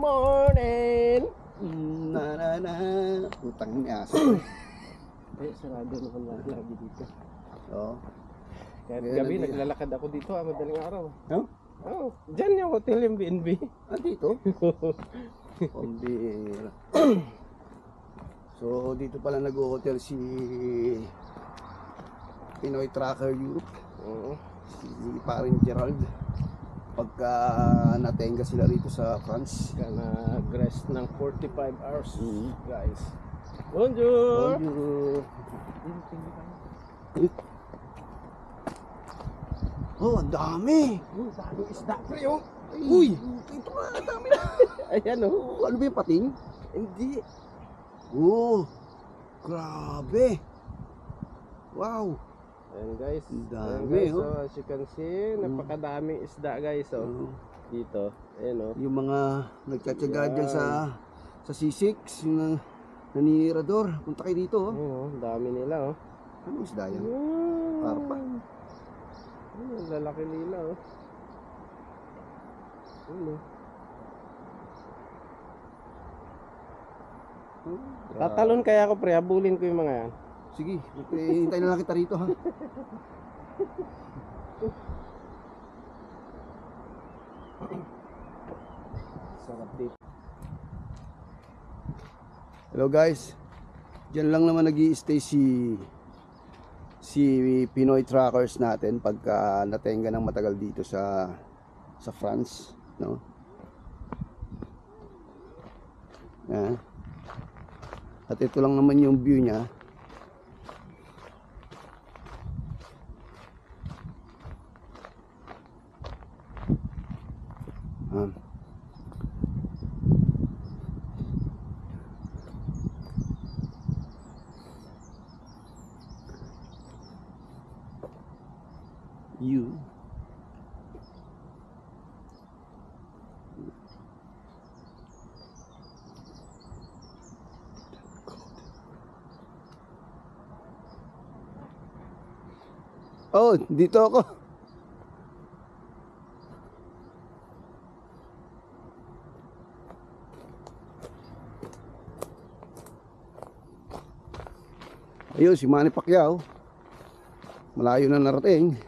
morning. Na na na. Putang niya. Sarado naman lagi dito. Oo. Kahit gabi naglalakad ako dito madaling araw. No? Oh, dyan yung hotel yung B&B. Dito? Pambira. So dito pala nag-hotel si Pinoy Tracker Europe. Oo. Si paring Gerald. Pagka natenga sila rito sa France. Nag-rest ng 45 hours, guys. Bonjour! Bonjour! Oh, ang dami! Daming isda, pre, oh! Uy! Ito nga, ang dami na! Ayan, oh! Ano ba yung pating? Hindi! Oh! Grabe! Wow! Ayan, guys. Ang dami, Ayan, guys, oh. so, as you can see, napakadaming isda, guys, oh. Dito, ayan, oh. Yung mga nagtsatsaga dyan sa C6, yung naninirador. Punta kayo dito, oh. Ayan, oh. Dami nila, oh. Ano isda yan? Parpa. Ayan, lalaki nila, oh. Ayan, oh. Tatalon kaya ako, pre, habulin ko yung mga yan. Sige, hintay na lang kita rito, ha. Sarap dito. Hello guys. Diyan lang naman nag-i-stay si Pinoy Trackers natin pagka natenga ng matagal dito sa France, no? Yan. At ito lang naman yung view niya. You. Oh, dito ako. Ayun, si Manny Pacquiao. Malayo na narating.